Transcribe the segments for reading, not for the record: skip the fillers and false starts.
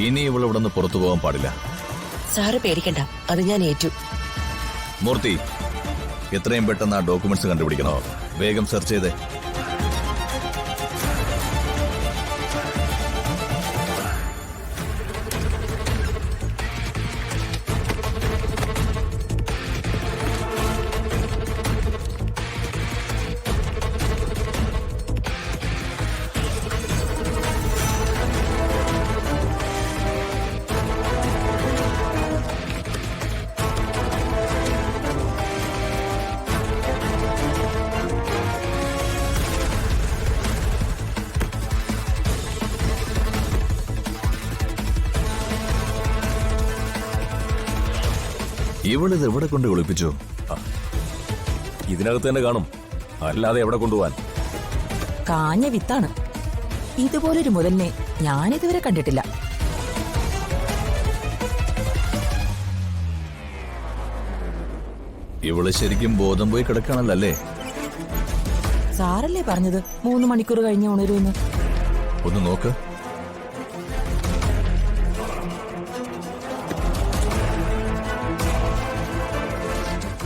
ഇനി ഇവളിവിടെ നിന്ന് പുറത്തു പോകാൻ പാടില്ല. സാറ് പേടിക്കണ്ട, അത് ഞാൻ ഏറ്റു. മൂർത്തി, എത്രയും പെട്ടെന്ന് ആ ഡോക്യുമെന്റ്സ് കണ്ടുപിടിക്കണോ? വേഗം സെർച്ച് ചെയ്തേ. ഇവളിത് എവിടെ കൊണ്ട് ഒളിപ്പിച്ചു? ഇതിനകത്ത് തന്നെ കാണും, അല്ലാതെ എവിടെ കൊണ്ടുപോവാൻ? കാഞ്ഞ വിത്താണ്. ഇതുപോലൊരു മുതലിനെ ഞാനിതുവരെ കണ്ടിട്ടില്ല. ഇവള് ശരിക്കും ബോധം പോയി കിടക്കാണല്ലേ? സാറല്ലേ പറഞ്ഞത് 3 മണിക്കൂർ കഴിഞ്ഞ് ഉണരുമെന്ന്? ഒന്ന് നോക്ക്.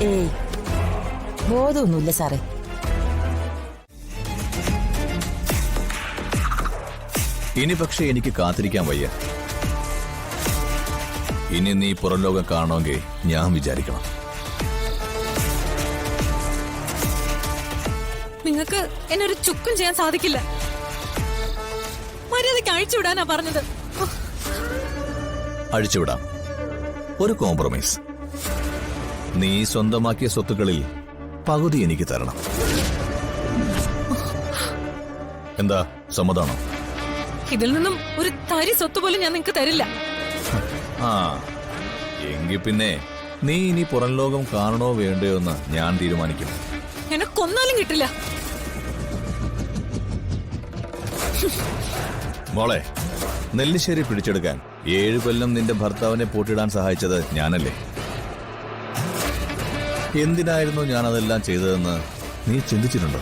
ഏയ്, ബോധമൊന്നുമില്ല സാറേ. ഇനി പക്ഷെ എനിക്ക് കാത്തിരിക്കാൻ വയ്യ. ഇനി നീ പുറം ലോകം കാണുമെങ്കിൽ ഞാൻ വിചാരിക്കണം. നിങ്ങൾക്ക് എന്നെ ഒരു ചുക്കും ചെയ്യാൻ സാധിക്കില്ല. മര്യാദയ്ക്ക് അഴിച്ചുവിടാനാ പറഞ്ഞത്. അഴിച്ചുവിടാം. ഒരു കോംപ്രമൈസ്. നീ സ്വന്തമാക്കിയ സ്വത്തുക്കളിൽ പകുതി എനിക്ക് തരണം. എന്താ, സമ്മതാണോ? ഇതിൽ നിന്നും ഒരു തരി സ്വത്ത് പോലും ഞാൻ നിങ്ങൾക്ക് തരില്ല. ആ, എങ്കിൽ പിന്നെ നീ ഇനി പുറം ലോകം കാണണോ വേണ്ടയോ എന്ന് ഞാൻ തീരുമാനിക്കും. എന്നെ കൊന്നാലും കിട്ടില്ല. മോളെ, നെല്ലിശ്ശേരി പിടിച്ചെടുക്കാൻ 7 കൊല്ലം നിന്റെ ഭർത്താവിനെ പൂട്ടിടാൻ സഹായിച്ചത് ഞാനല്ലേ? എന്തിനായിരുന്നു ഞാനതെല്ലാം ചെയ്തതെന്ന് നീ ചിന്തിച്ചിട്ടുണ്ടോ?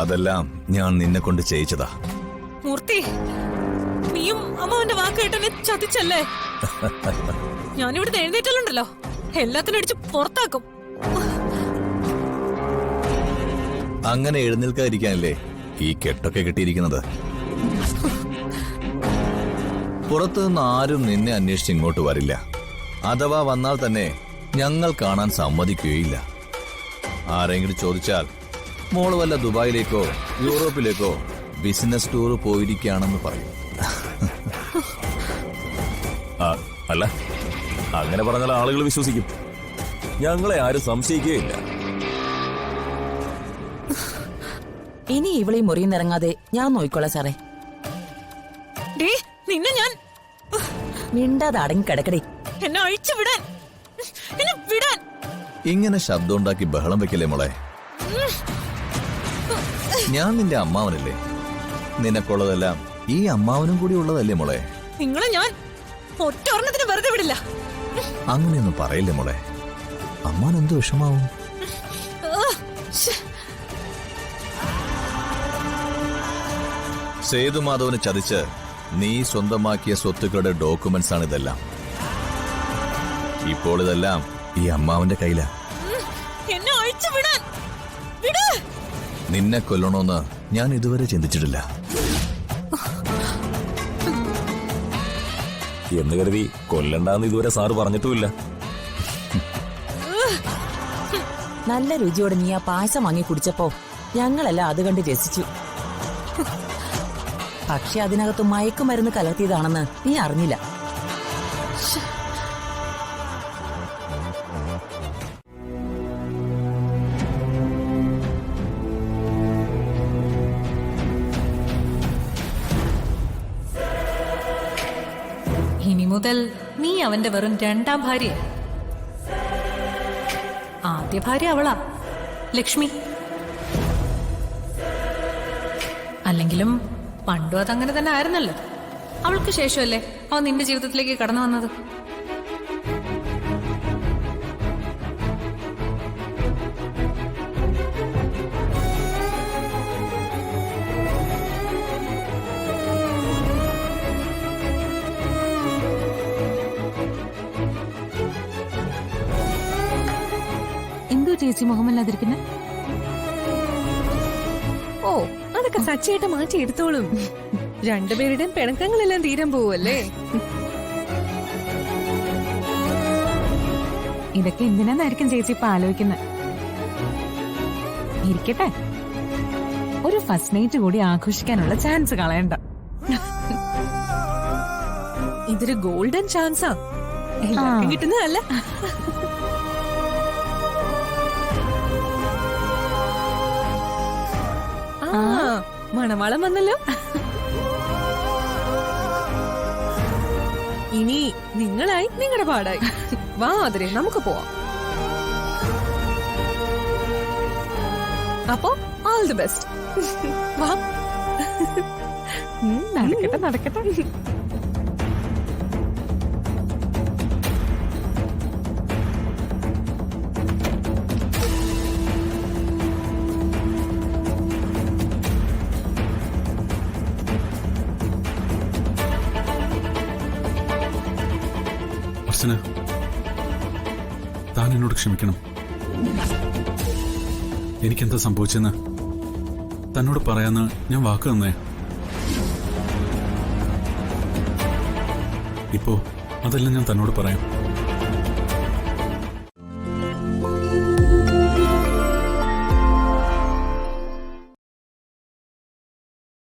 അതെല്ലാം ഞാൻ നിന്നെ കൊണ്ട് ചെയ്യിച്ചതാ. മൂർത്തി, നീയും അമ്മാവന്റെ വാക്ക് കേട്ടെന്നെ ചതിച്ചല്ലേ? ഞാനിവിടുന്ന് എഴുന്നേറ്റല്ലുണ്ടല്ലോ, എല്ലാത്തിനും അടിച്ച് പുറത്താക്കും. അങ്ങനെ എഴുന്നേൽക്കാതിരിക്കാനല്ലേ ഈ കെട്ടൊക്കെ കെട്ടിയിരിക്കുന്നത്? പുറത്തുനിന്ന് ആരും നിന്നെ അന്വേഷിച്ച് ഇങ്ങോട്ട് വരില്ല. അഥവാ വന്നാൽ തന്നെ ഞങ്ങൾ കാണാൻ സമ്മതിക്കുകയില്ല. ആരെങ്കിലും ചോദിച്ചാൽ മോള് വല്ല ദുബായിലേക്കോ യൂറോപ്പിലേക്കോ ബിസിനസ് ടൂർ പോയിരിക്കുകയാണെന്ന് പറയും. അല്ല, അങ്ങനെ പറഞ്ഞാൽ ആളുകൾ വിശ്വസിക്കും. ഞങ്ങളെ ആരും സംശയിക്കുകയില്ല. ഇനി ഇവളീ മുറിയിന്നിറങ്ങാതെ ഞാൻ നോക്കിക്കോളാം സാറേ. നിന്നെ ഞാൻ മിണ്ടാതെ അടങ്ങി കിടക്കടേ. എന്നെ അഴിച്ചു വിടാൻ, എന്നെ വിടാൻ. ഇങ്ങനെ ശബ്ദം ഉണ്ടാക്കി ബഹളം വെക്കല്ലേ മോളെ. ഞാൻ നിന്റെ അമ്മാവനല്ലേ? നിനക്കുള്ളതെല്ലാം ഈ അമ്മാവനും കൂടി ഉള്ളതല്ലേ മോളെ? നിങ്ങളെ ഞാൻ ഒറ്റ ഒരെണ്ണത്തിന് വെറുതെ വിടില്ല. അങ്ങനെയൊന്നും പറയില്ലേ മോളെ. അമ്മാൻ എന്ത് വിഷമാവും? സേതുമാധവന് ചതിച്ച് നീ സ്വന്തമാക്കിയ സ്വത്തുക്കളുടെ ഡോക്യുമെന്റ്സ് ആണ് ഇതെല്ലാം. ഇപ്പോൾ ഇതെല്ലാം ഈ അമ്മാവന്റെ കയ്യിലാ. എന്നെ അഴിച്ചു വിടാൻ. നിന്നെ കൊല്ലണോന്ന് ഞാൻ ഇതുവരെ ചിന്തിച്ചിട്ടില്ല. എന്ന് കരുതി കൊല്ലണ്ടാന്ന് ഇതുവരെ സാറ് പറഞ്ഞിട്ടുമില്ല. നല്ല രുചിയോടെ നീ ആ പായസം വാങ്ങി കുടിച്ചപ്പോ ഞങ്ങളെല്ലാം അത് കണ്ട് രസിച്ചു. പക്ഷെ അതിനകത്ത് മയക്കുമരുന്ന് കലർത്തിയതാണെന്ന് നീ അറിഞ്ഞില്ല. ഇനി മുതൽ നീ അവന്റെ വെറും 2ാം ഭാര്യ. ആദ്യ ഭാര്യ അവളാ, ലക്ഷ്മി. അല്ലെങ്കിലും പണ്ടും അതങ്ങനെ തന്നെ ആയിരുന്നല്ലോ. അവൾക്ക് ശേഷമല്ലേ അവൻ നിന്റെ ജീവിതത്തിലേക്ക് കടന്നു വന്നത്. ചേച്ചി മുഖമല്ലാതിരിക്കുന്നത്? ഓ അതൊക്കെ സച്ചയായിട്ട് മാറ്റി എടുത്തോളും. രണ്ടുപേരുടെയും പിണക്കങ്ങളെല്ലാം തീരാൻ പോവല്ലേ. ഇതൊക്കെ എന്തിനാന്നായിരിക്കും ചേച്ചി ഇപ്പൊ ആലോചിക്കുന്നത്. ഇരിക്കട്ടെ, ഒരു ഫസ്റ്റ് നൈറ്റ് കൂടി ആഘോഷിക്കാനുള്ള ചാൻസ് കളയണ്ട. ഇതൊരു ഗോൾഡൻ ചാൻസാ, എല്ലാവർക്കും കിട്ടുന്നതല്ല. ആ മണവാളം വന്നല്ലോ. ഇനി നിങ്ങളായി നിങ്ങളുടെ പാടായി. വാ അതിരെ, നമുക്ക് പോവാം. അപ്പോ ഓൾ ദി ബെസ്റ്റ്. വാ. നടക്കട്ടെ നടക്കട്ടെ. അർച്ചന, താൻ എന്നോട് ക്ഷമിക്കണം. എനിക്കെന്താ സംഭവിച്ചെന്ന് തന്നോട് പറയാന്ന് ഞാൻ വാക്ക് തന്നേ. ഇപ്പോ അതെല്ലാം ഞാൻ തന്നോട് പറയാം.